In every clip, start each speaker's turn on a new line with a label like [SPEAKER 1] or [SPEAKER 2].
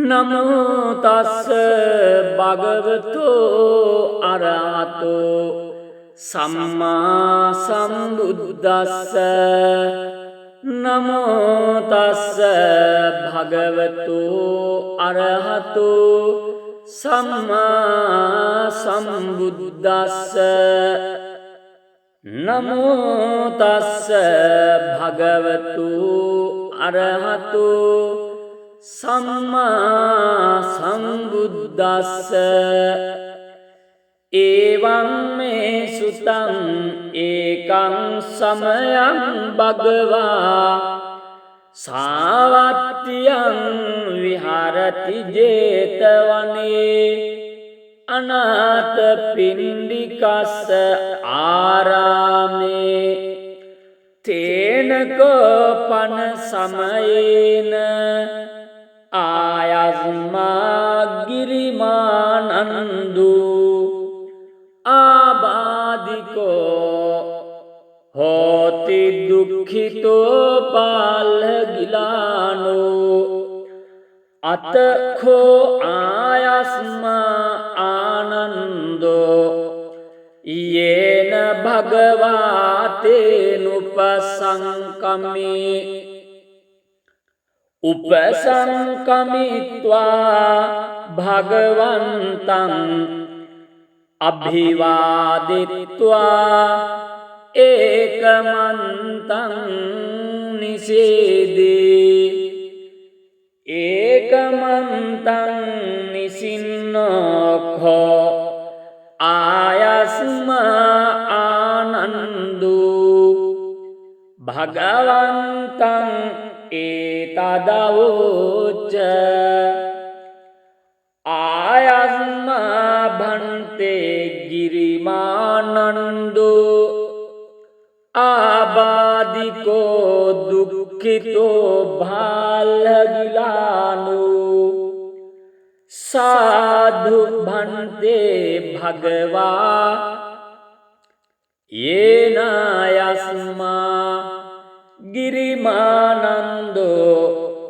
[SPEAKER 1] නමෝ තස්ස භගවතු අරහතෝ සම්මා සම්බුද්දස්ස නමෝ තස්ස භගවතු අරහතෝ සම්මා සම්බුද්දස්ස නමෝ තස්ස භගවතු අරහතෝ සම්මා සම්බුද්දස්ස එවං මේ සුතං ඒකං සමයං භගවා සාවත්තියං විහරති ජේතවනේ අනාථ පින්ඩිකස්ස ආරාමේ තේනකෝපන සමයේන ආයස්මා ගිරිමානන්දු ආබාධිකෝ හෝති දුක්ඛිතෝ පාලගිලානෝ අතඛෝ ආයස්මා ආනන්දෝ යේන භගවාතේනුපසංකමේ උපසංකමිත්වා භගවන්තං අභිවාදිත්වා ඒකමන්තං නිසේදී ඒකමන්තං නිසින්නෝඛෝ ආයස්මා ආනන්දු භගවන්තං ඒතදවෝච ආයස්මා භන්තේ ගිරිමානන්දු ආබාධිකෝ දුක්ඛිතෝ භාලගිලානු සාධු භන්තේ භගවා යේනායස්මා ගිරිමානන්දෝ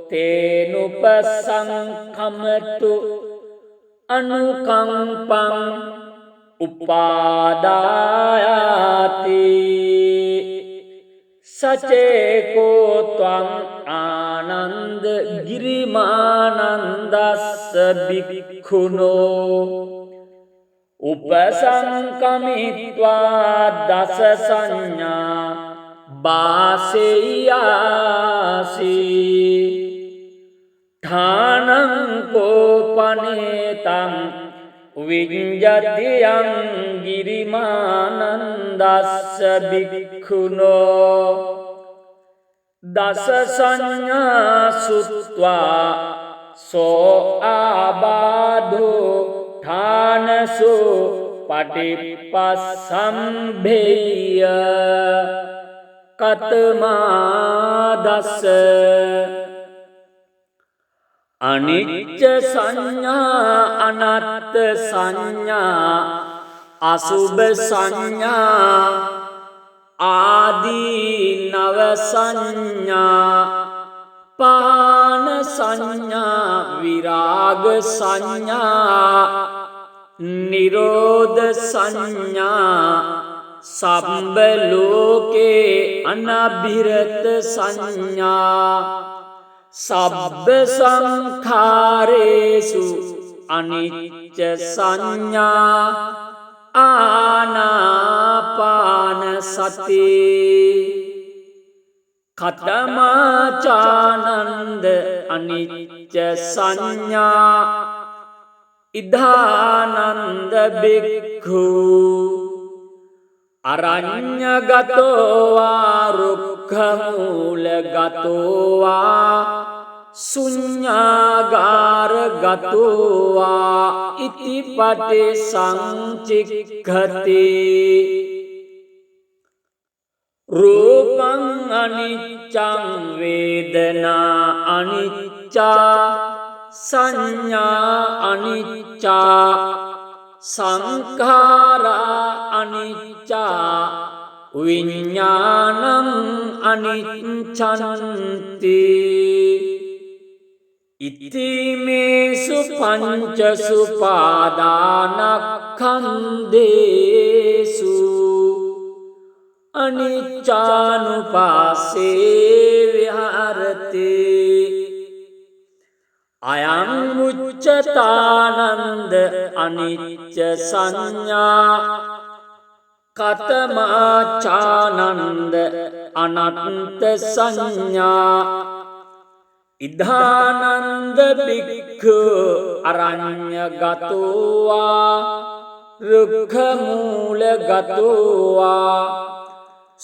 [SPEAKER 1] තේනුපසංඛමතු අනුකම්පං උපාදායාති සචේකෝ ත්වං ආනන්ද ගිරිමානන්දස්ස භික්ඛුනෝ උපසංකමිත්වා දස සංඥා බාසෙයාසි ඨානං කෝපනේතං විඤ්ජතියං ගිරිමානන්දස්ස භික්ඛුනෝ දස සංඥා සුත්වා සෝ ආබාධෝ ඨානසු පටිපස්සම්භේය කතමාදස්ස අනිච්ච සංඥා අනත්ත් සංඥා අසුභ සංඥා ආදී නව සංඥා පාන සංඥා විරාග සංඥා නිරෝධ සංඥා සම්බ ලෝකේ අනබිරත සංඥා සබ්බ සංඛාරේසු අනිච්ච සංඥා ආනාපාන සති කතමාචානන්ද අනිච්ච සංඥා ඉදානන්ද බික්ඛු අරඤ්ඤගතෝ වා රුක්ඛමූලගතෝ වා ශුඤ්ඤාගාරගතෝ වා ඉතිපටි සංචික්ඛති රූපං අනිච්ඡං වේදනා අනිච්චා සංඥා අනිච්චා සංඛාරා අනිච්චා විඤ්ඤාණං අනිච්ඡන්ති ඉතිමේ පංචසු පාදානක්ඛන්දේසු අනිච්චානුපස්සේ විහරති අයං උච්චතානන්ද අනිච්ච සංඥා කතමාචානන්ද අනත්ත සංඥා ඉද්ධානන්ද භික්ඛු අරඤ්ඤගතෝවා රුක්ඛමූලගතෝවා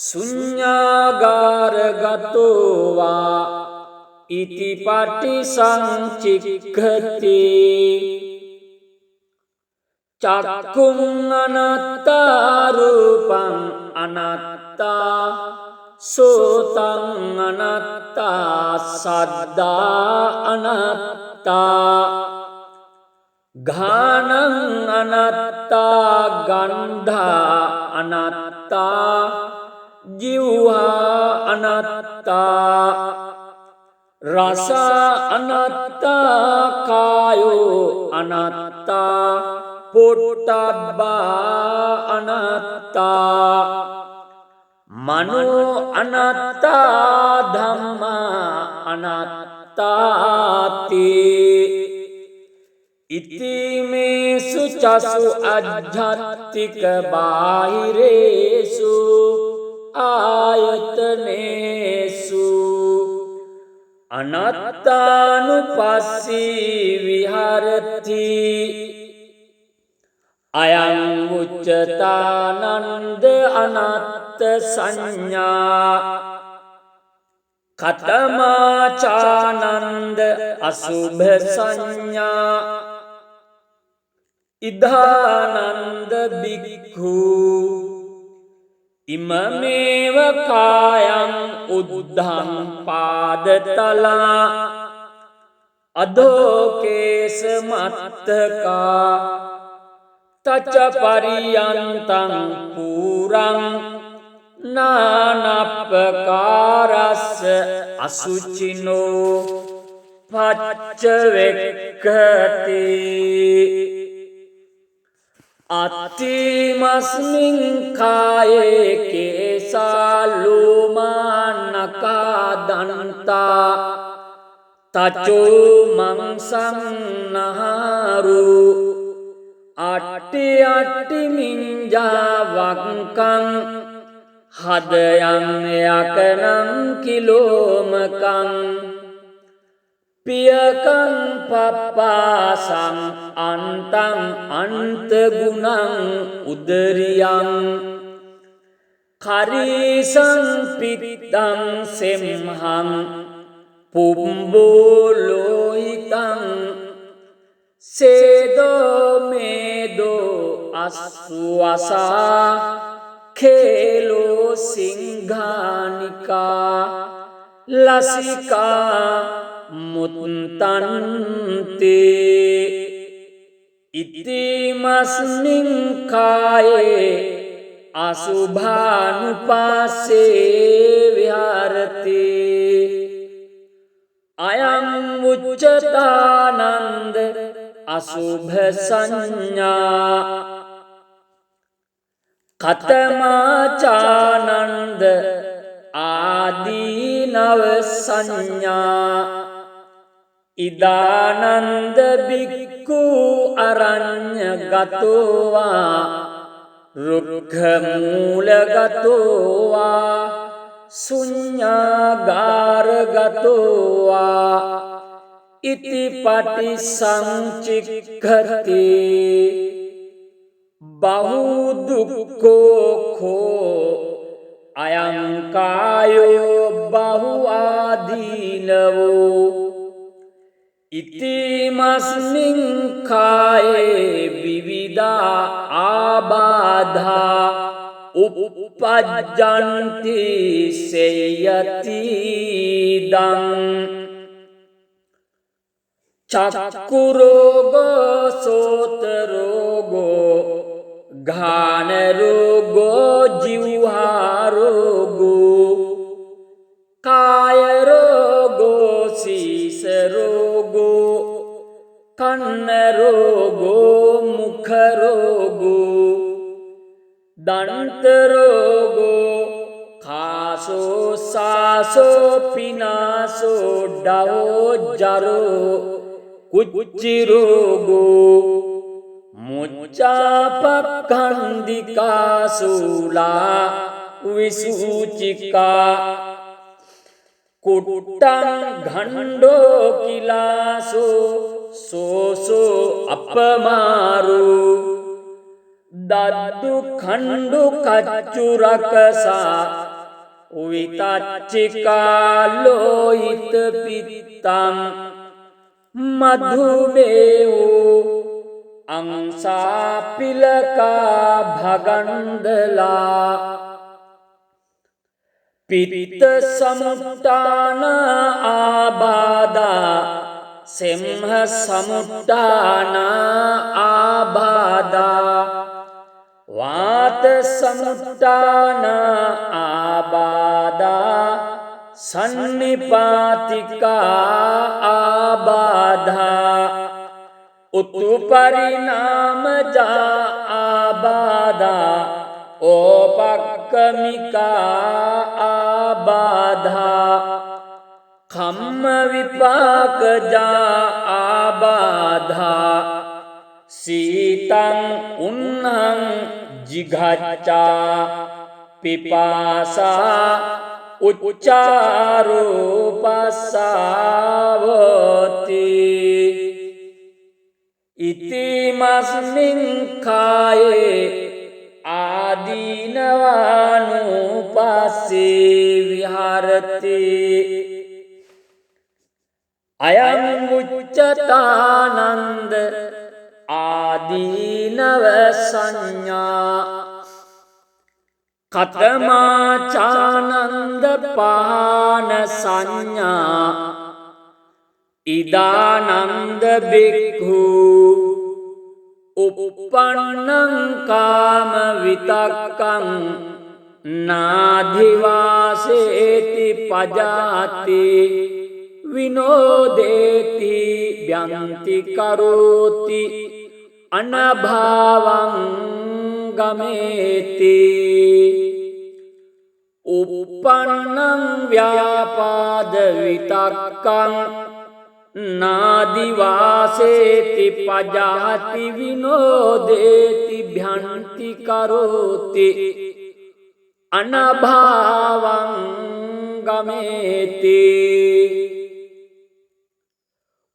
[SPEAKER 1] ශුඤ්ඤාගාරගතෝවා ඉතිපටි සංචික්ඛති චක්ඛුං අනත්තා රූපං අනත්තා සෝතං අනත්තා සද්දා අනත්තා ඝානං අනත්තා ගන්ධා අනත්තා ජීවහා අනත්තා රස අනත්තා කායෝ අනත්තා පොට්ටබ්බා අනත්තා මනෝ අනත්තා ධම්මා අනත්තාති ඉතිමේසු චසු අජ්ජත්තික බාහිරේසු ආයතනේසු අනත්තානුපස්සී විහරති අයං උච්චතානන්ද අනත්ත සංඥා කතමාචානන්ද අසුභ සංඥා ඉද්ධානන්ද භික්ඛු ඉමමේව කායං උද්ධං පාදතලා අදෝකේස මත්තකා තච පරියන්තං පුරං නානප්පකාරස්ස අසුචිනෝ පච්චවෙක්ඛති අත්තිමස්මින් කායේ කේසා ලෝමානකා දන්තා තචෝ මංසං නහරු අට්ටි අට්ටි මිංජාවක්කං හදයන් යකනං කිලෝමකං පියකං පප්පාසං අන්තං අන්තගුණං උදරියං කරීසං පිත්තං සෙම්හං පුම්බෝලෝහිතං සේදෝ මේදෝ අස්වසා khelo singhanika lasika muttante itimasmin kaye asubhanupase viharati ayam uccatanand asubha sanya කතමාචානන්ද ආදීනව සංඥා ඉදානන්ද බික්ඛු අරඤ්ඤගතෝවා රුක්ඛ මූලගතෝවා ශුඤ්ඤාගාරගතෝවා ඉතිපටි සංචික්ඛති बहु दुःखो खो अयं कायो बहु आदीनवो इतिमस्मिन् काये विविधा आबाधा उपपज्जन्ति सेयतीदं चक्षुरोगो सोतरोगो घान रोगो जिह्वा रोगो काय रोगो शीस रोगो කන්න රෝගෝ මුඛ රෝගෝ දන්ත රෝගෝ කාසෝ සාසෝ පිනාසෝ ඩවෝ ජරෝ කුච්චි රෝගෝ මුච්චාපක්ඛන්දිකා සූලා විසූචිකා කුට්ටං ඝණ්ඩෝ කිලාසෝ සෝසෝ අපමාරු දද්දු ඛණ්ඩු කච්චු රකසා විතච්චිකා ලෝහිත පිත්තං මධුමේහෝ අංසා පිලකා භගන්දලා පිත්ත සමුට්ටාන ආබාධා සෙම්හ සමුට්ටාන ආබාධා වාත සමුට්ටාන ආබාධා සන්නිපාතිකා ආබාධා උත්පරිණාමජා ආබාධා ඕපක්කමිකා ආබාධා කම්ම විපාකජා ආබාධා සීතං උන්නං ජිඝච්ඡා පිපාසා උච්චාරෝපස්සාවති ඉතිමස්මින් කායේ ආදීනවානුපස්සේ විහරති අයං උච්චතානන්ද ආදීනව සංඥා කතමාචානන්ද පහන සංඥා ඉදානන්ද බික්ඛු uppannං කාම විතක්කං නාධිවාසේති පජාති විනෝදේති භ්‍යන්ති කරෝති අනභාවං ගමේති uppannං ව්‍යාපාද විතක්කං නාදිවාසේති පජාති විනෝදේති භ්‍යන්ති කරෝති අනභාවං ගමේති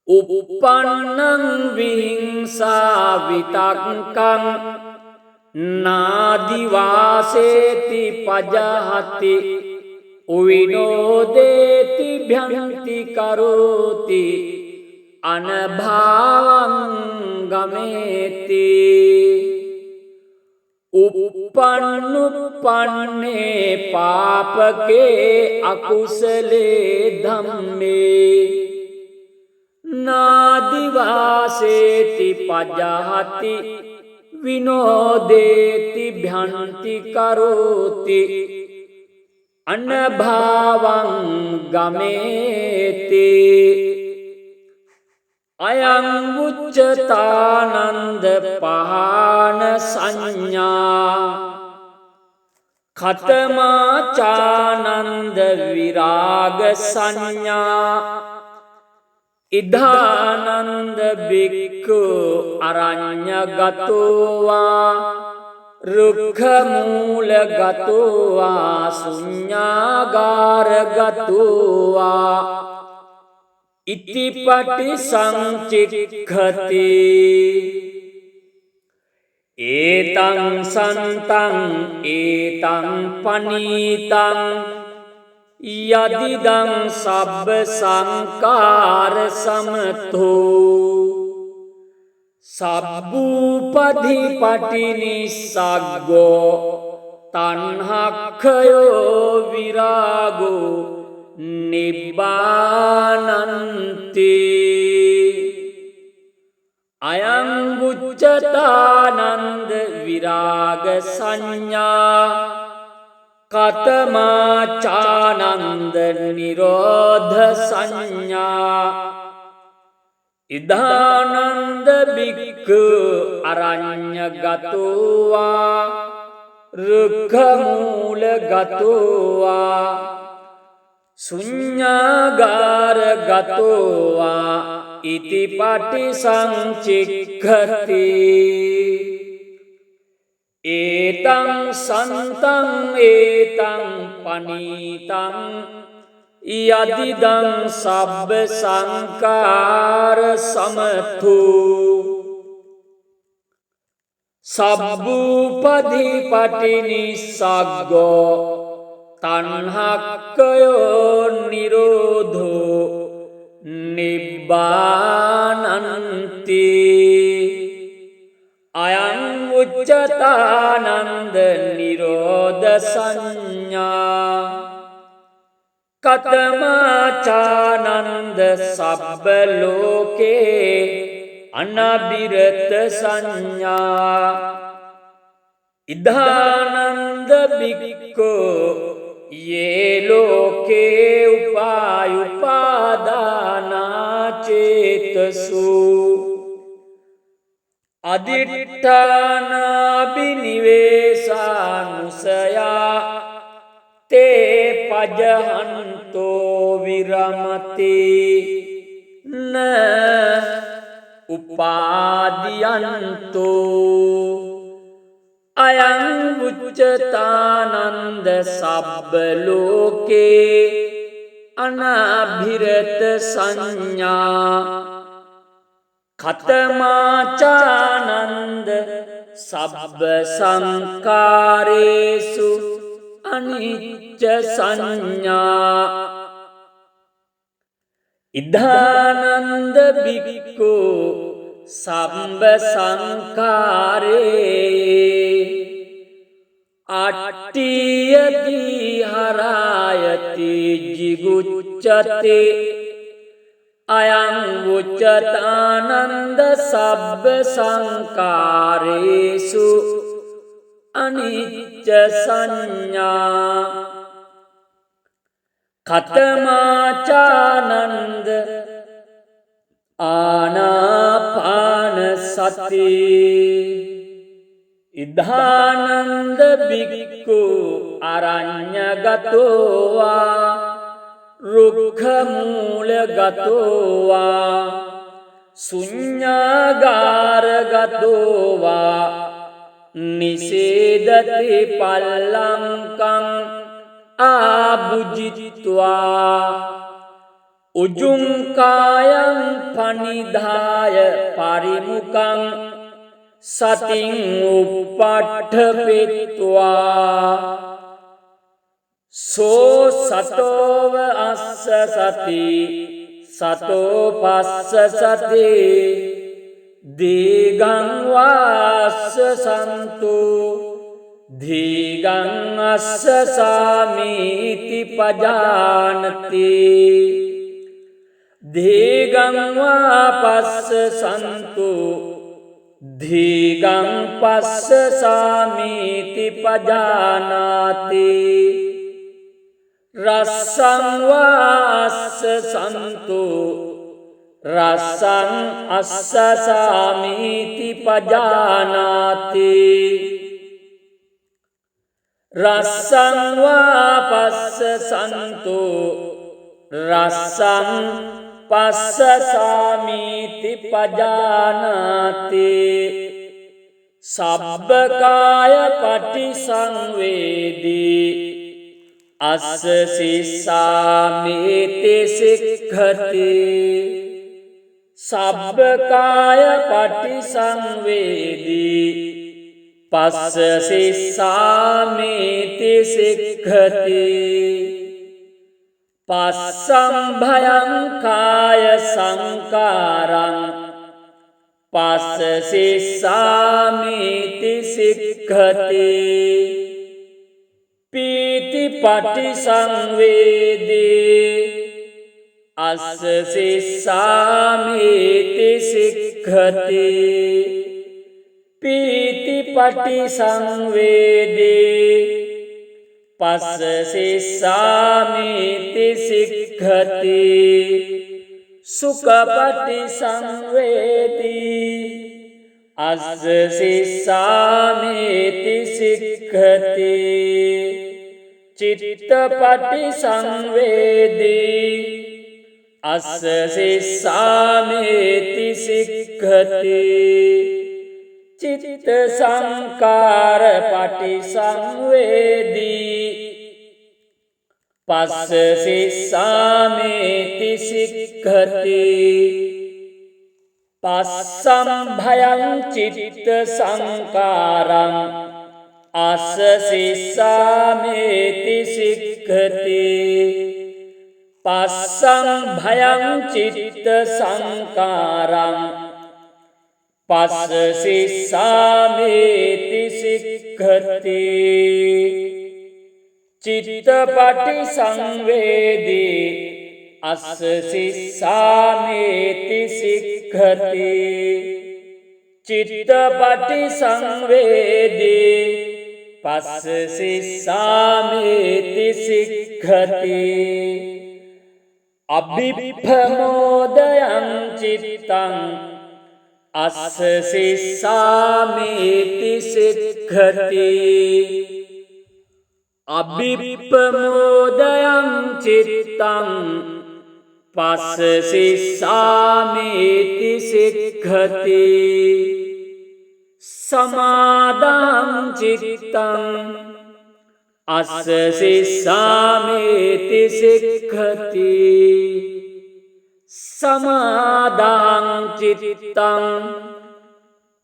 [SPEAKER 1] uppannං විහිංසා විතක්කං නාදිවාසේති පජාති විනෝදේති භ්‍යන්ති කරෝති අනභාවං ගමේති uppannuppanne පාපකේ අකුසලේ ධම්මේ නාදිවාසේති පජාති විනෝදේති භ්‍යන්ති කරෝති අනභාවං ගමේති අයං උච්චතානන්ද පහන සංඥා කතමාචානන්ද විරාග සංඥා ඉදානන්ද බික්ඛු අරඤ්ඤගතෝවා රුක්ඛමූලගතෝවා ශුඤ්ඤාගාරගතෝවා ඉතිපටි සංචික්ඛති ඒතං සන්තං ඒතං පනීතං යදිදං සබ්බ සංකාර සමතෝ සබ්බූපධිපටි නිස්සග්ගෝ තණ්හක්ඛයෝ විරාගෝ නිබ්බානන්ති අයං උච්චතානන්ද විරාග සංඥා කතමාචානන්ද නිරෝධ සංඥා ඉදානන්ද බික්ඛු අරඤ්‍ය ගතෝවා රුක්ඛ මූල ගතෝවා ශුඤ්ඤාගාර ගතෝවා ඉතිපටි සංචික්ඛති ඒතං සන්තං ඒතං පනීතං යදිදං සබ්බ සංකාර සමතු සබ්බූපදීපටිනිස්සග්ගෝ තණ්හක්ඛයෝ නිරෝධෝ නිබ්බානන්ති අයං උච්චතානන්ද නිරෝධ සංඥා කතමාචානන්ද සබ්බ ලෝකේ අනබිරත සංඥා ඉදානන්ද බික්ඛෝ යේ ලෝකේ උපායුපාදානා චේතසු අදිඨානාබිනිවේසානුසයා තේ පජහන්තෝ විරමති න උපාදියන්තෝ අයං උච්චතානන්ද සබ්බ ලෝකේ අනභිරත සංඥා කතමාචානන්ද සබ්බ සංකාරේසු අනිච්ච සංඥා ඉදානන්ද බික්ඛෝ සම්බ සංකාරේ අට්ඨියති හරායති jigucchate අයං උච්චතානන්ද සබ්බ සංකාරේසු අනිච්ච සංඥා කතමාචානන්ද ආනාපාන සති ඉදානන්ද බික්ඛු අරඤ්‍යගතෝවා රුක්ඛ මූල ගතෝවා ශුඤ්ඤාගාර ගතෝවා නිසේදති පල්ලංකං ආභුජිත්වා උජුං කායං පනිදාය පරිමුඛං සතින් උප්පට්ඨපෙත්වා සෝ සතෝව අස්ස සති සතෝ පස්ස සති දීගං වාස්ස සන්තු දීගං අස්ස සාමීති පජානති දීගං වාපස්ස සන්තු දීගං පස්ස සාමීති පජානාති රස්සං වාස්ස සන්තු රස්සං අස්ස සාමීති පජානාති රස්සං වාපස්ස සන්තු රස්සං පස්ස සාමීති පජානාති සබ්බකාය පටිසංවේදී අස්ස සිස්සාමීති සික්ඛති සබ්බකාය පටිසංවේදී පස්ස සිස්සාමීති සික්ඛති පස්සම් භයං කාය සංකාරං පස්ස සිස්සාමීති සික්ඛති පීති පටිසංවේදී අස්ස සිස්සාමීති සික්ඛති පීති පටිසංවේදී පස්ස සිස්සාමීති සික්ඛති සුඛපටි සංවේදී අස්ස සිස්සාමේති සික්ඛති චිත්තපටි සංවේදී අස්ස සිස්සාමේති සික්ඛති චිත්ත සංකාර පටි සංවේදී පස්ස සිස්සාමේති සික්ඛති පස්සම් භයං චිත්ත සංකාරං අස්ස සිස්සාමේති සික්ඛති පස්සං භයං චිත්ත සංකාරං පස්ස සිස්සාමේති සික්ඛති චිත්තපටි සංවේදී අස්ස සිස්සාමේති සික්ඛති චිත්තපටි සංවේදී පස්ස සිස්සාමේති සික්ඛති අභිප්පමෝදයං චිත්තං අස්ස සිස්සාමේති සික්ඛති අභිප්පමෝදයං චිත්තං පස්ස සිස්සාමේති සික්ඛති සමාදං චිත්තං අස්ස සිස්සාමේති සික්ඛති සමාදං චිත්තං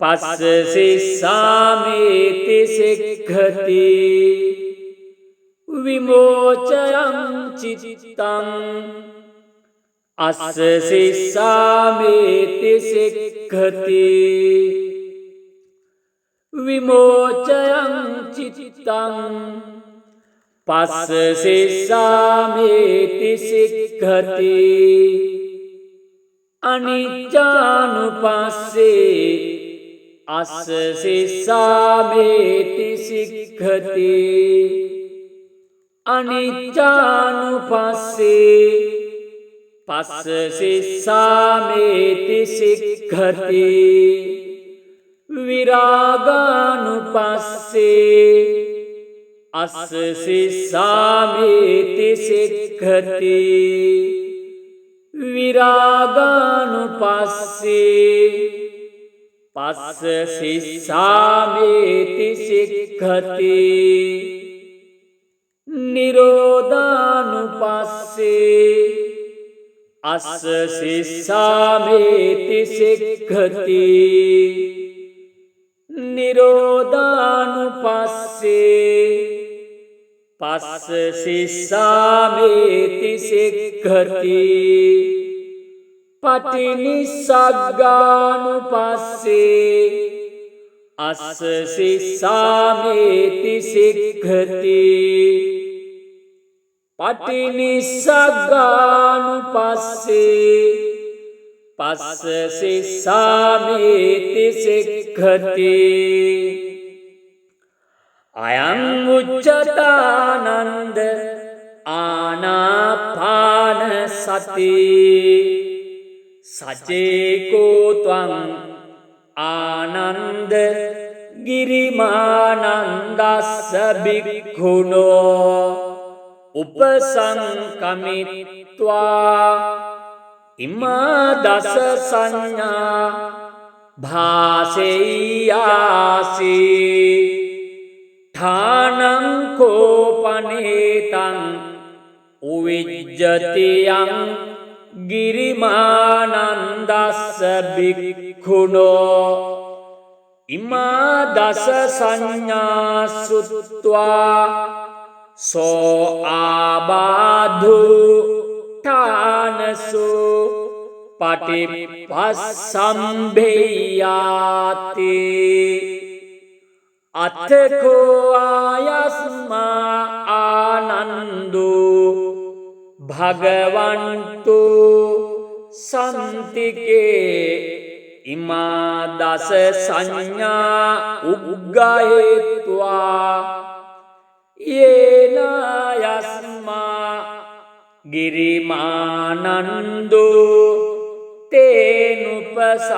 [SPEAKER 1] පස්ස සිස්සාමේති සික්ඛති විමෝචයං චිත්තං අස්ස සිස්සාමේති සික්ඛති විමෝචයං චිත්තං පස්ස සිස්සාමේති සික්ඛති අනිච්චානුපස්සේ අස්ස සිස්සාමේති සික්ඛති අනිච්චානුපස්සේ පස්ස සිස්සාමේති සික්ඛති විරාගානුපස්සේ අස්ස සිස්සාමේති සික්ඛති විරාගානුපස්සේ පස්ස සිස්සාමේති සික්ඛති නිරෝධානුපස්සේ අස්ස සිස්සාමේති සික්ඛති නිරෝධානුපස්සේ පස්ස සිස්සාමේති සික්ඛති පටිනිස්සග්ගානුපස්සේ අස්ස සිස්සාමේති සික්ඛති පටිනිස්සග්ගානුපස්සේ පස්ස සිස්සාමේති සික්ඛති අයං උච්චතානන්ද ආනාපාන සති සචේකෝ ත්වං ආනන්ද ගිරිමානන්දස්ස භික්ඛුනෝ උපසංකමිත්වා ඉමා දස සංඥා භාසෙය්‍යාසි ඨානං කෝපනේතං උවිජ්ජතියං ගිරිමානන්දස්ස භික්ඛුනෝ ඉමා දස සංඥා සුත්වා සෝ ආබාධු ඨානසු පටිපස්සම්භේයාති අත්ථකෝ ආයස්මා ආනන්දෝ භගවන්තු සම්තිකේ ඉමා දස සංඥා උග්ගහේत्वा යේන යස්මා ගිරිමානන්දෝ තේනුපසංකමේ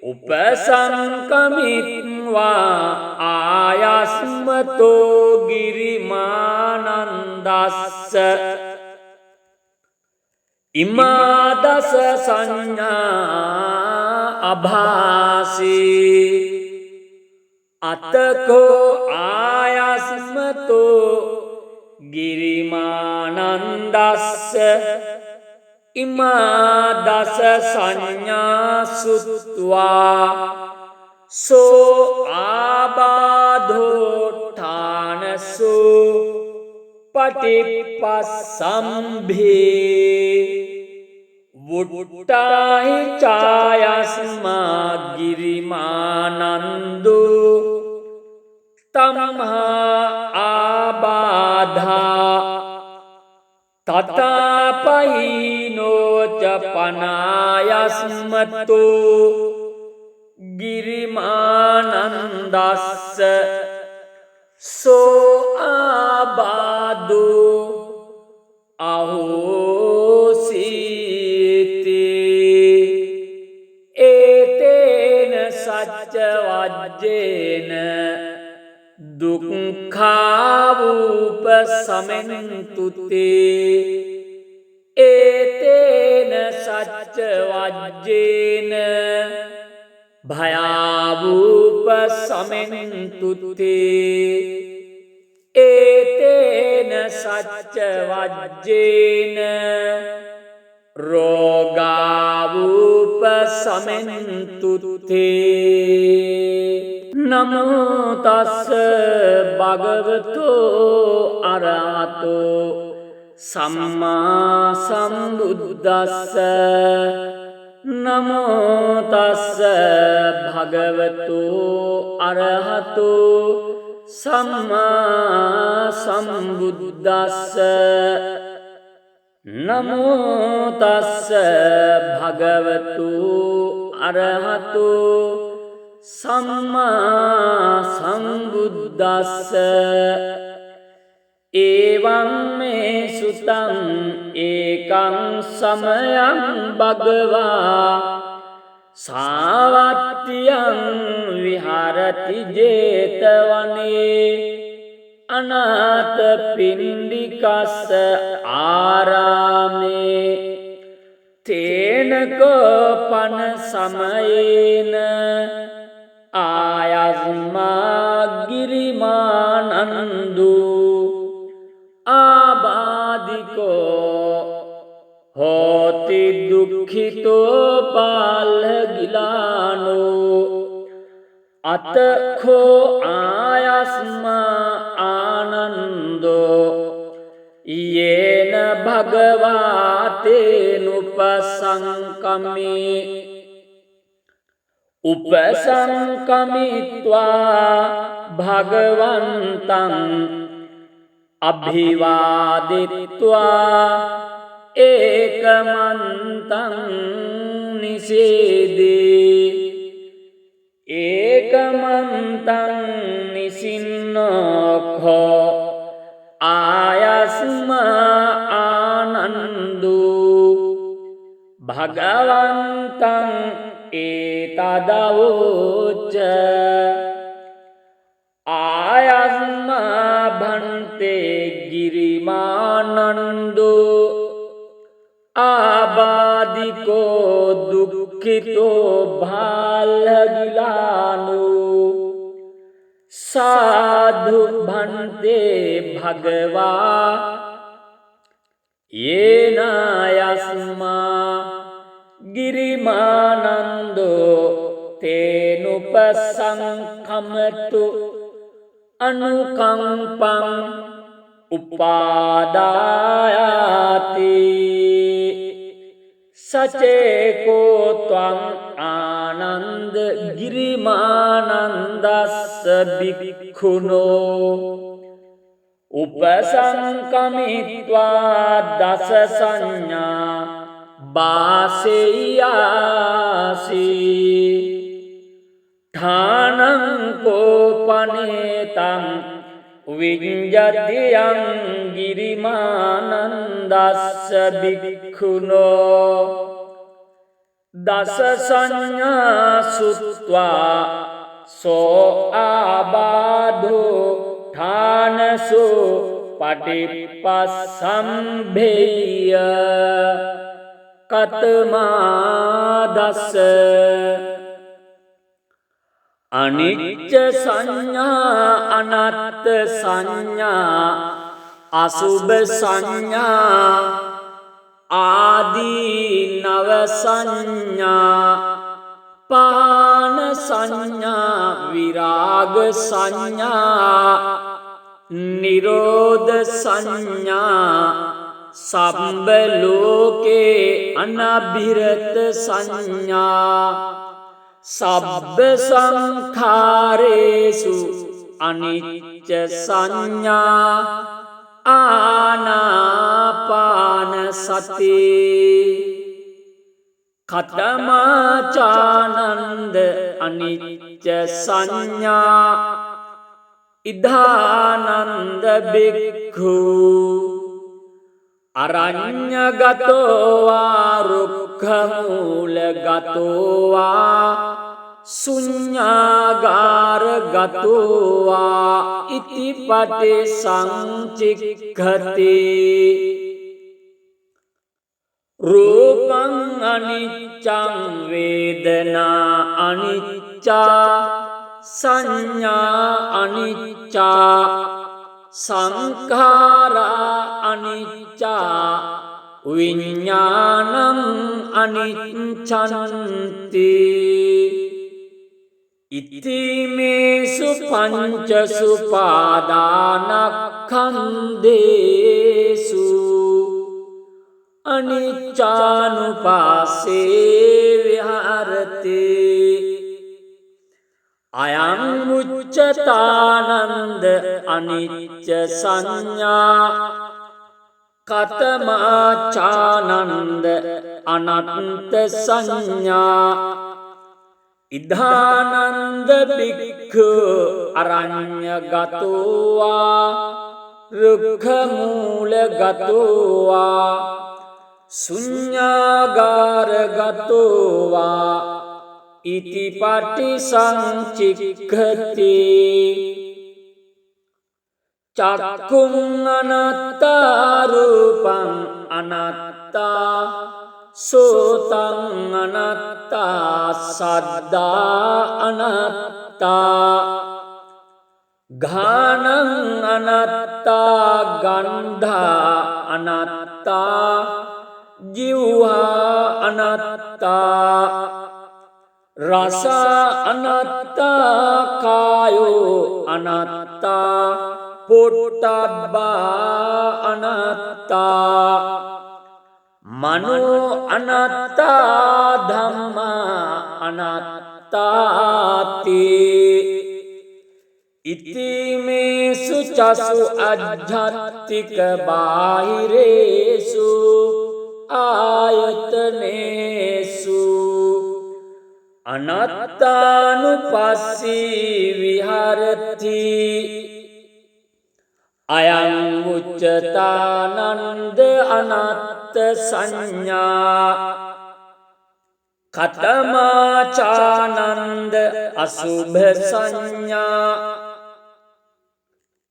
[SPEAKER 1] උපසංකමිත්වා ආයස්මතෝ ගිරිමානන්දස්ස ඉමාදස සංඥා අභාසී අතකෝ ආයස්මතෝ ගිරිමානන්දස්ස ඉමාදස සංඥා සුත්වා සෝ ආබාධෝඨානසු පටිපස්සම්භේ වුට්ටාහි ඡායස්මා ගිරිමානන්දු තමහා ආබාධා තතාපහිනෝච පනායස්මතු ගිරිමානන්දස්ස සෝ ආබාදු අහෝසීති ඒතේන සච්ච වජ්ජේන දුක්ඛාවූප සමෙන්තුතේ ඒතේන සච්ච වජ්ජේන භයාවූප සමෙන්තුතේ ඒතේන සච්ච වජ්ජේන රෝගාවූප සමෙන්තුතේ නමෝ තස්ස භගවතෝ අරහතෝ සම්මා සම්බුද්දස්ස නමෝ තස්ස භගවතෝ අරහතෝ සම්මා සම්බුද්දස්ස නමෝ තස්ස භගවතෝ අරහතෝ සම්මා සම්බුද්දස්ස එවං මේ සුතං ඒකං සමයං භගවා සාවත්තියං විහරති ජේතවනේ අනාථ පින්ඩිකස්ස ආරාමේ තේනකෝපන සමයේන ආයස්මා ගිරිමානන්දු ආබාධිකෝ හෝති දුක්ඛිතෝ පාල්හගිලානෝ අතඛෝ ආයස්මා ආනන්දෝ යේන භගවාතේනුපසංකමේ උපසංකමිත්වා භගවන්තං අභිවාදිත්වා ඒකමන්තං නිසේදී ඒකමන්තං නිසින්නෝඛෝ ආයස්මා ආනන්දු භගවන්තං ඒතදවෝච ආයස්මා භන්තේ ගිරිමානන්දු ආබාධිකෝ දුක්ඛිතෝ භාල්හගිලානෝ සාධු භන්තේ භගවා යේනායස්මා ගිරිමානන්දෝ තේනුපසංඛමතු අනුකම්පං උපාදායාති සචේකෝ ත්වං ආනන්ද ගිරිමානන්දස්ස භික්ඛුනෝ උපසංකමිත්වා දස සංඥා බාසෙයාසී ඨානං කෝපනේතං විඤ්ඤතියං ගිරිමානන්දස්ස භික්ඛුනෝ දස සංඥා සුත්වා සෝ ආබාධෝ ඨානසු පටිපස්සම්භේය කතමා දස අනිච්ච සංඥා අනත්ත් සංඥා අසුභ සංඥා ආදී නව සංඥා පාන සංඥා විරාග සංඥා නිරෝධ සංඥා සම්බ ලෝකේ අනබිරත සංඥා සබ්බ සංඛාරේසු අනිච්ච සංඥා ආනාපාන සති කතමාචානන්ද අනිච්ච සංඥා ඉදානන්ද බික්ඛු අරඤ්ඤගතෝ වා රුක්ඛමූලගතෝ වා ශුඤ්ඤාගාරගතෝ වා ඉතිපටි සංචික්ඛති රූපං අනිච්ඡං වේදනා අනිච්චා සංඥා අනිච්චා සංඛාරා අනිච්චා විඤ්ඤාණං අනිච්ඡන්ති ඉතිමේසු පංචසු පාදානක්ඛන්දේසු අනිච්චානුපාස්සේ විහරති අයං උච්චතානන්ද අනිච්ච සංඥා කතමාචානන්ද අනත්ත් සංඥා ඉදානන්ද බික්ඛු අරඤ්ඤගතෝ වා රුක්ඛමූලගතෝ වා ශුඤ්ඤාගාරගතෝ වා ඉතිපටි සංචික්ඛති චක්ඛුං අනත්තා රූපං අනත්තා සෝතං අනත්තා සද්දා අනත්තා ඝානං අනත්තා ගන්ධා අනත්තා ජීවහා අනත්තා රස අනත්තා කායෝ අනත්තා පොට්ටබ්බා අනත්තා මනෝ අනත්තා ධම්මා අනත්තාති ඉතිමේසු චසු අජ්ජත්තික බාහිරේසු ආයතනේසු අනත්තානුපස්සී විහරති අයං උච්චතානන්ද අනත්ත සංඥා කතමාචානන්ද අසුභ සංඥා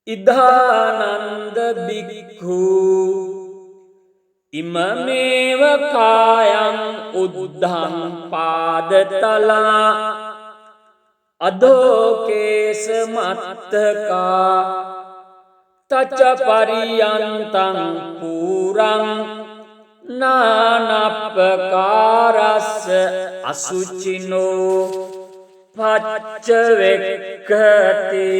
[SPEAKER 1] ඉදානන්ද බික්ඛු ඉමමේව කායං උද්ධං පාදතලා අදෝකේස මත්තකා තච පරියන්තං පුරං නානප්පකාරස්ස අසුචිනෝ පච්ච වෙක්ඛති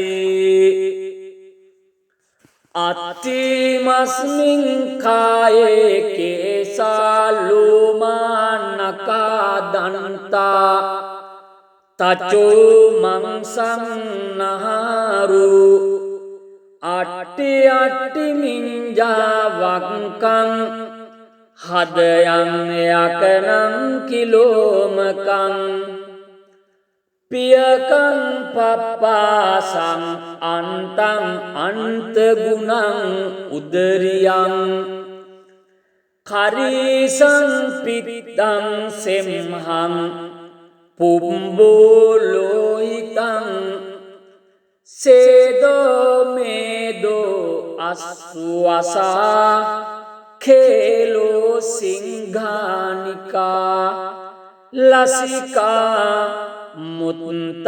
[SPEAKER 1] අත්තිමස්මින් කායේ කේසා ලෝමානකා දන්තා තචෝ මංසං නහරු අට්ටි අට්ටි මින්ජා වක්කං හදයන් යකනං කිලෝමකං පියකං පප්පාසං අන්තං අන්තගුණං උදරියං කරීසං පිත්තං සෙම්හං පුම්බෝලෝහිතං සේදෝ මේදෝ අස්සුවසා කේලෝ සිංහානිකා ලසිකා මුත්තන්තේ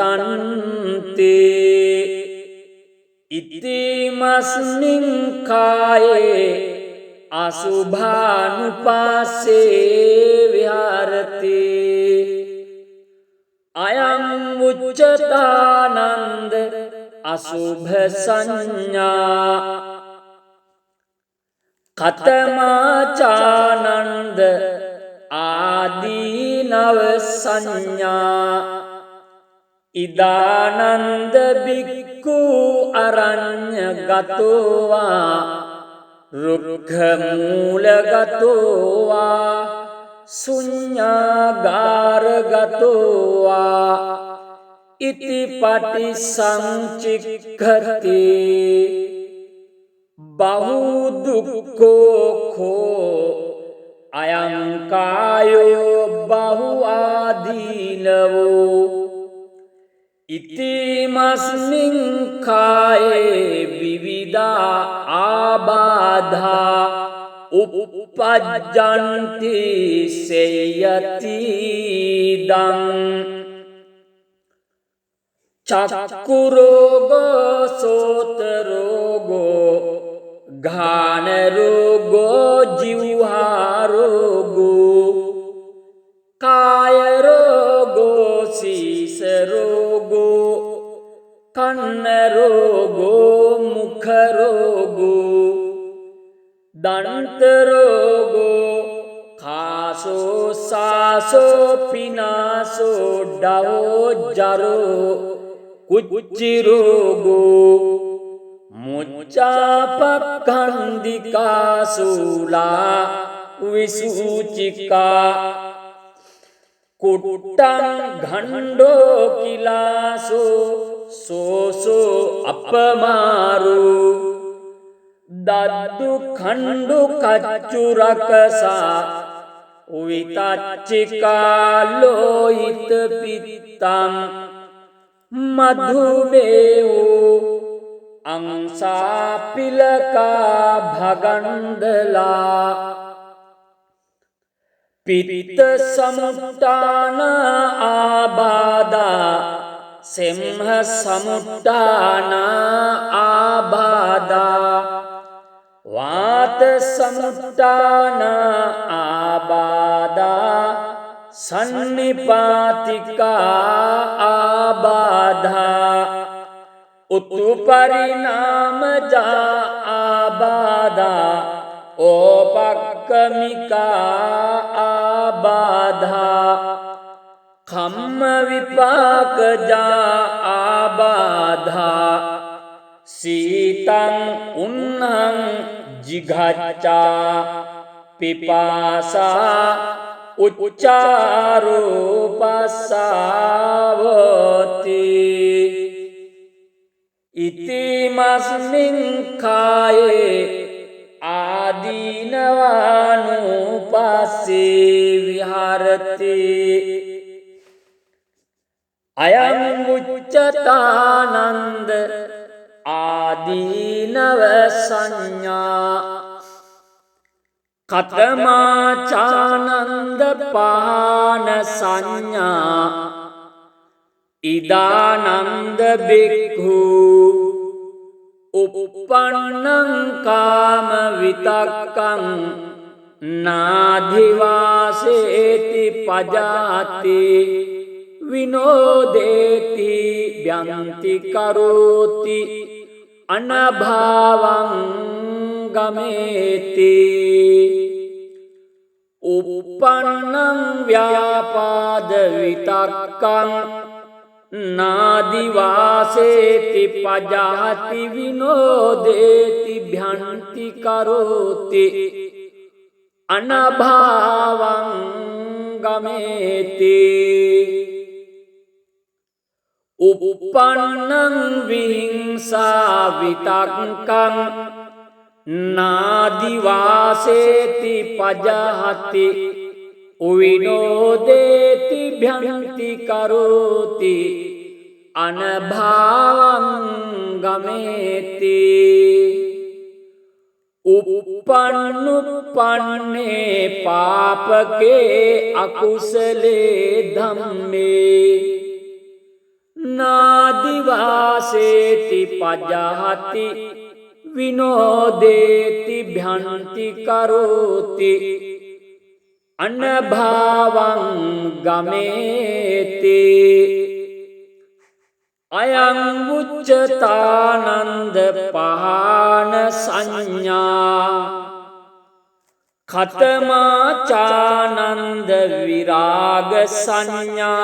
[SPEAKER 1] ඉතිමස්මින් කායේ අසුභානුපාසේ විහාරති අයං උච්චතානන්ද අසුභ සංඥා කතමාචානන්ද ආදීනව සංඥා ඉදානන්ද බික්ඛු අරඤ්ඤ ගතෝවා රුක්ඛ මූල ගතෝවා ශුඤ්ඤාගාර ගතෝවා ඉති පටිසංචික්ඛති බහු දුක්ඛෝ khෝ අයං කායෝ බහු ආදීනවෝ ඉතිමස්මින් කායේ විවිධා ආබාධා උප්පජ්ජන්ති සේයති දං චක්කු රෝගෝ සෝත රෝගෝ ඝාන රෝගෝ ජීවහා රෝගෝ කාය රෝගෝ සීස රෝගෝ කන්න රෝගෝ මුඛ රෝගෝ දන්ත රෝගෝ කාසෝ සාසෝ පිනාසෝ ඩවෝ ජරෝ කුච්චි රෝගෝ මුච්චාපක්ඛන්දිකා සූලා විසූචිකා කුට්ටං ඝණ්ඩෝ කිලාසෝ සෝසෝ අපමාරු දද්දු ඛණ්ඩු කච්චු රකසා විතච්චිකා ලෝහිත පිත්තං මධුමේහෝ අංසා පිලකා භගන්දලා පිත්ත සමුට්ටාන ආබාධා සෙම්හ සමුට්ටාන ආබාධා වාත සමුට්ටාන ආබාධා සන්නිපාතිකා ආබාධා උතුපරිණාමජා ආබාධා ඕපක්කමිකා ආබාධා කම්ම විපාකජා ආබාධා සීතං උන්නං ජිඝච්ඡා පිපාසා උච්චාරෝපස්සාවති ඉතිමස්මින් කායේ ආදීනවානුපස්සේ විහරති අයං උච්චතානන්ද ආදීනව සංඥා කතමාචානන්ද පහන සංඥා ඉදානන්ද බික්ඛු uppannං කාම විතක්කං නාධිවාසේති පජාති විනෝදේති ව්‍යන්ති කරෝති අනභාවං ගමේති uppannං ව්‍යාපාද විතක්කං නාදිවාසේති පජාති විනෝදේති භ්‍යන්ති කරෝති අනභාවං ගමේති uppannam vihinsa vitakkam nādivāseti pajahati uvinodeti bhyanti karoti anabhavam gameti uppannuppanne papake akusale dhamme nādivāseti pajahati vinodeti bhyanti karoti anabhavam gameti ayam uccatānanda pahāna saññā khatamācānanda virāga saññā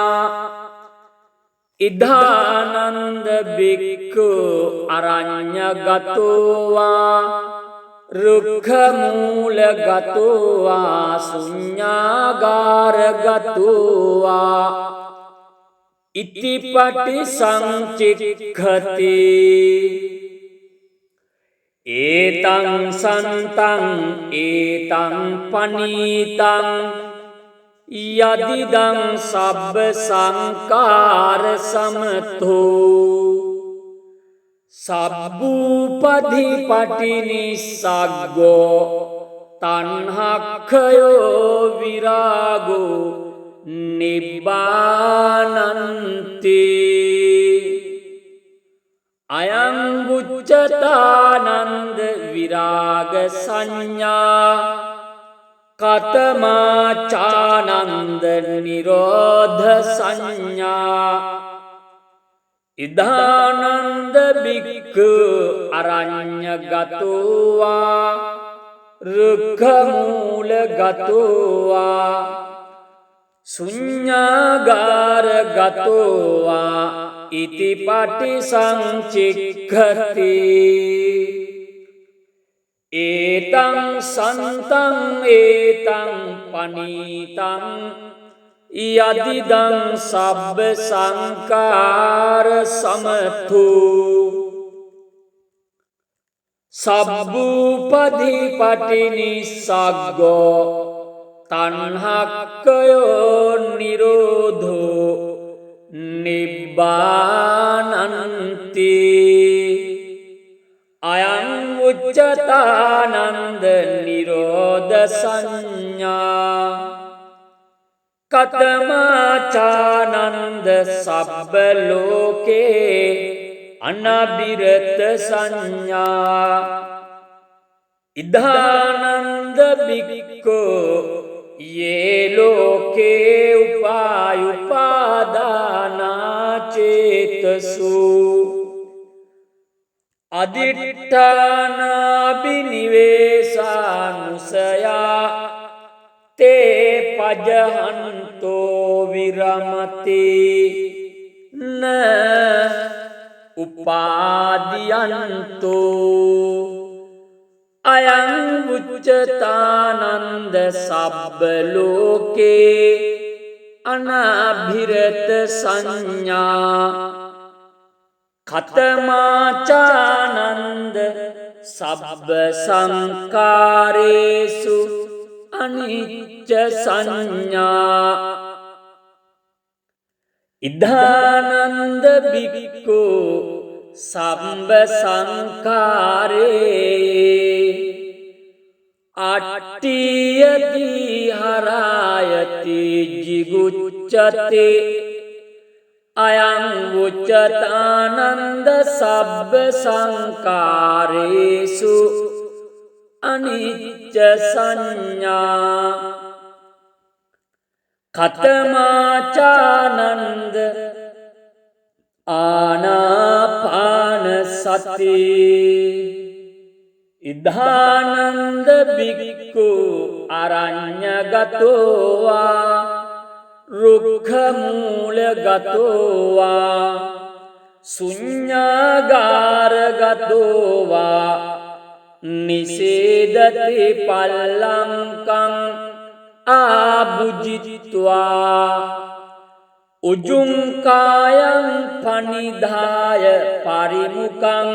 [SPEAKER 1] idhānanda bhikkhu arañña gatovā rukkhamūla gatovā suññāgāra gatovā itipati sañcikkhati etaṃ santaṃ etaṃ panītaṃ yadidaṃ sabba saṅkāra samatho sabbūpadhipati nissaggo tanhakkhayo virāgo nibbānanti ayam uccatānanda virāga saññā katamācānanda nirodha saññā idhānanda bhikkhu arañña gatovā rukkhamūla gatovā suññāgāra gatovā itipati sañcikkhati etaṃ santaṃ etaṃ panītaṃ yadidaṃ sabba saṅkāra samatho sabbūpadhipati nissaggo tanhakkhayo nirodho nibbānanti ayam uccatānanda nirodha saññā katamācānanda sabba loke anabhirata saññā idhānanda bhikkhu ye loke upāyupadānā cetasu aditthāna binivesānusayā te pajahanto viramati na upādiyanto ayam uccatānanda sabba loke anabhirata saññā khatamācānanda sabba saṅkāresu anicca saññā idhānanda bhikkhu sabba saṅkāre attiyati harayati jigucchate ayam uccatānanda sabba saṅkāresu anicca saññā khatamācānanda ānāpānasati idhānanda bhikkhu arañña gatovā rukkhamūla gatovā suññāgāra gatovā nisedati pallankam abhujitva උජුංකායං පනිදාය පරිමුකං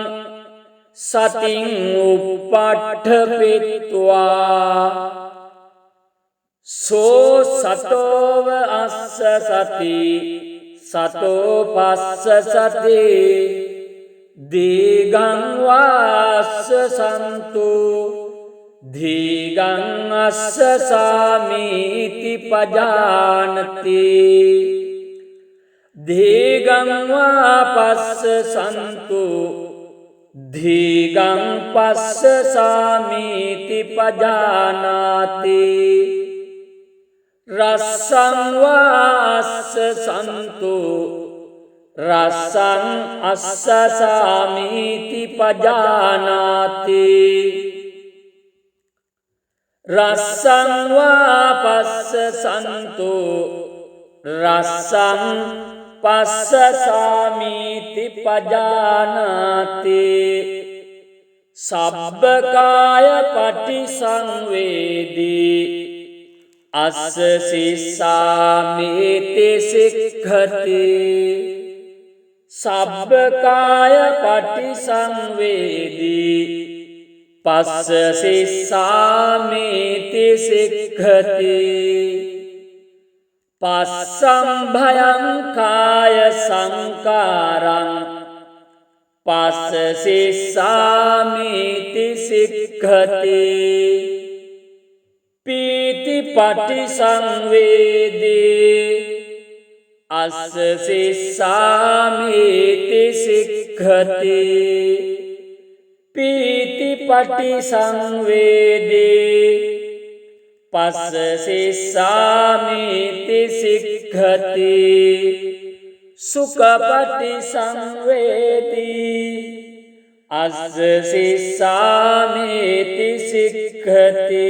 [SPEAKER 1] සතින් උප්පට්ඨපෙත්වා සෝ සතෝව අස්ස සති සතෝ පස්ස සති දීගං වාස්ස සන්තු දීගං අස්ස සාමීති පජානති දීගං වා පස්ස සන්තු දීගං පස්ස සාමීති පජානාති රස්සං වාස්ස සන්තු රස්සං අස්ස සාමීති පජානාති රස්සං වා පස්ස සන්තු රස්සං පස්ස සාමීති පජානාති සබ්බකාය පටිසංවේදී අස්ස සිස්සාමීති සික්ඛති සබ්බකාය පටිසංවේදී පස්ස සිස්සාමීති සික්ඛති පස්සම් භයං කාය සංකාරං පස්ස සිස්සාමීති සික්ඛති පීති පටිසංවේදී අස්ස සිස්සාමීති සික්ඛති පීති පටිසංවේදී පස්ස සිස්සාමීති සික්ඛති සුඛ පටිසංවේදී අස්ස සිස්සාමීති සික්ඛති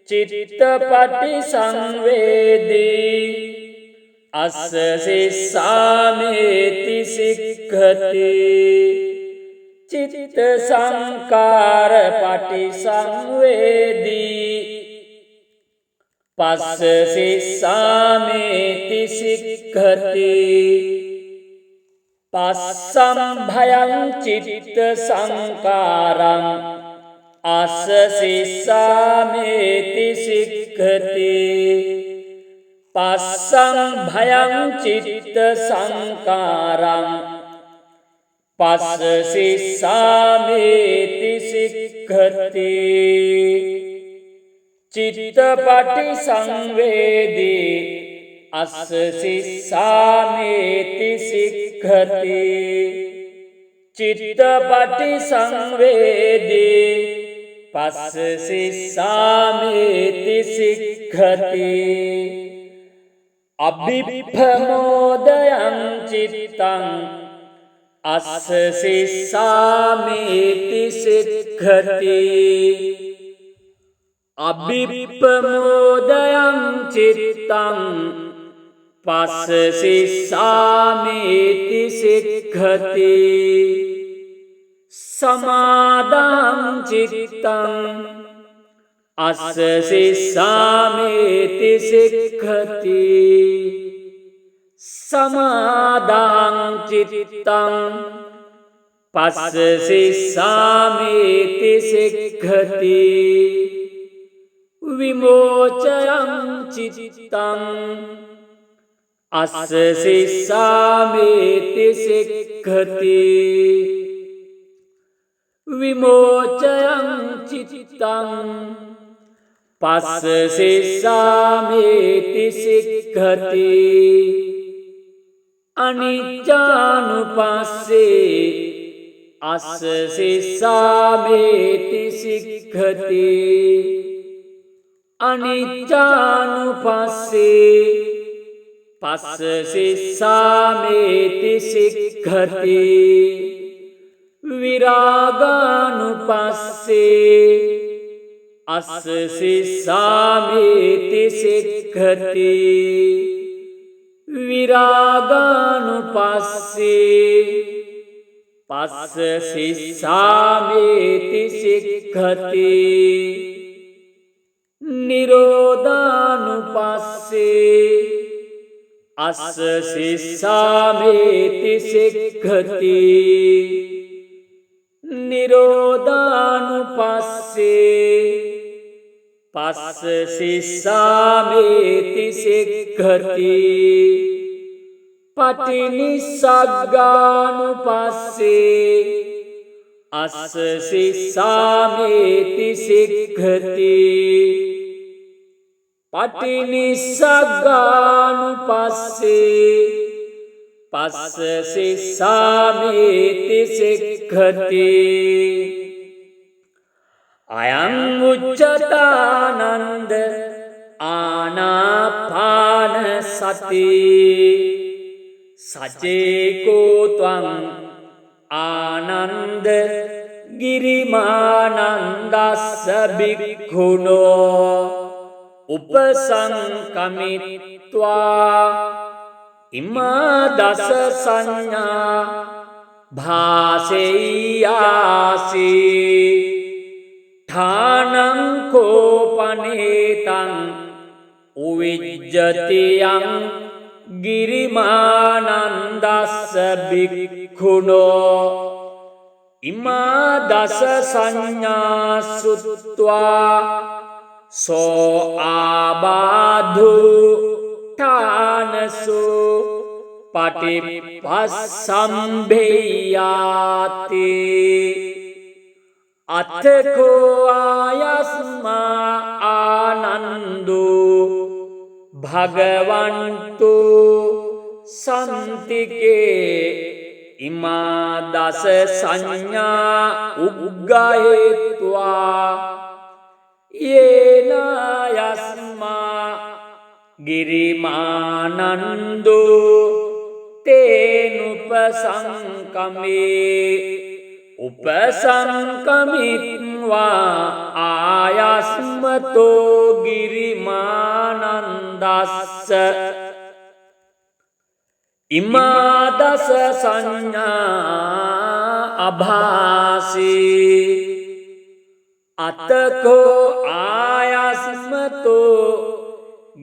[SPEAKER 1] චිත්ත පටිසංවේදී අස්ස සිස්සාමීති සික්ඛති චිත්ත සංකාර පටිසංවේදී පස්ස සිස්සාමීති සික්ඛති පස්සම් භයං චිත්ත සංකාරං අස්ස සිස්සාමීති සික්ඛති පස්සම් භයං චිත්ත සංකාරං පස්ස සිස්සාමීති සික්ඛති චිත්ත පටිසංවේදී අස්ස සිස්සාමීති සික්ඛති චිත්ත පටිසංවේදී පස්ස සිස්සාමීති සික්ඛති අභිප්පමෝදයං චිත්තං අස්ස සිස්සාමීති සික්ඛති අභිප්පමෝදයං චිත්තං පස්ස සිස්සාමීති සික්ඛති සමාදං චිත්තං අස්ස සිස්සාමීති සික්ඛති සමාදං චිත්තං පස්ස සිස්සාමීති සික්ඛති විමෝචයං චිත්තං අස්ස සිස්සාමීති සික්ඛති විමෝචයං චිත්තං පස්ස සිස්සාමීති සික්ඛති අනිච්චානුපස්සේ අස්ස සිස්සාමීති සික්ඛති අනිච්චානුපස්සේ පස්ස සිස්සාමීති සික්ඛති විරාගානුපස්සේ අස්ස සිස්සාමීති සික්ඛති විරාගානුපස්සේ පස්ස සිස්සාමීති සික්ඛති නිරෝධානුපස්සේ අස්ස සිස්සාමේති සික්ඛති නිරෝධානුපස්සේ පස්ස සිස්සාමේති සික්ඛති පටිනිස්සග්ගානුපස්සේ අස්ස සිස්සාමේති සික්ඛති පටිනිස්සග්ගානුපස්සේ පස්ස සිස්සාමේති සික්ඛති අයං උච්චතානන්ද ආනාපාන සති සචේකෝ ත්වං ආනන්ද ගිරිමානන්දස්ස බික්ඛුනෝ උපසංකමිත්වා ඉමා දස සංඥා භාසෙය්‍යාසි ඨානං කෝපනේතං උවිජ්ජතියං ගිරිමානන්දස්ස බික්ඛුනෝ ඉමා දස සංඥා සුත්වා සෝ ආබාධු ඨානසු පටිපස්සම්භේයාති අත්ථකෝ ආයස්මා ආනන්දෝ භගවන්තු සම්තිකේ ඉමා දස සංඥා උග්ගහේत्वा යේනායස්මා ගිරිමානන්දෝ තේනුපසංකමේ උපසංකමිත්වා ආයස්මතෝ ගිරිමානන්දස්ස ඉමා දස සංඥා අභාසී අතකෝ ආයස්මතෝ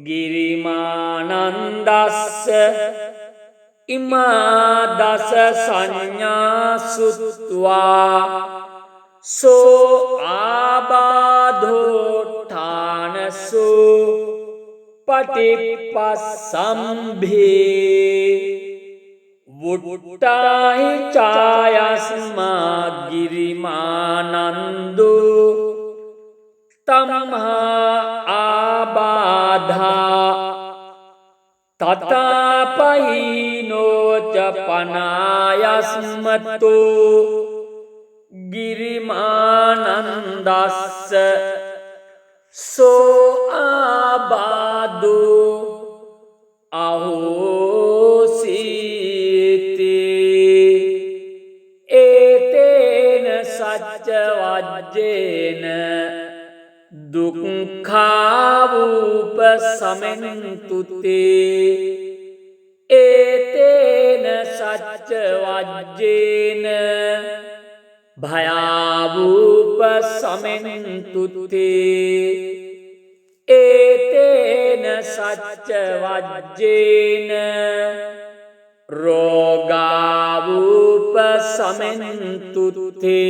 [SPEAKER 1] ගිරිමානන්දස්ස ඉමා දස සංඥා සුත්වා සෝ ආබාධෝ ඨානසු පටිපස්සම්භේ වුට්ටාහි ඡායස්මා ගිරිමානන්දෝ තමහා ආබාධා තථාපහිනෝච පනායස්මතෝ ගිරිමානන්දස්ස සෝ ආබාධෝ අහෝසීති ඒතේන සච්ච වජ්ජේන දුක්ඛාවූප සමෙන්තුතේ ඒතේන සච්ච වජ්ජේන භයාවූප සමෙන්තුතේ ඒතේන සච්ච වජ්ජේන රෝගාවූප සමෙන්තුතේ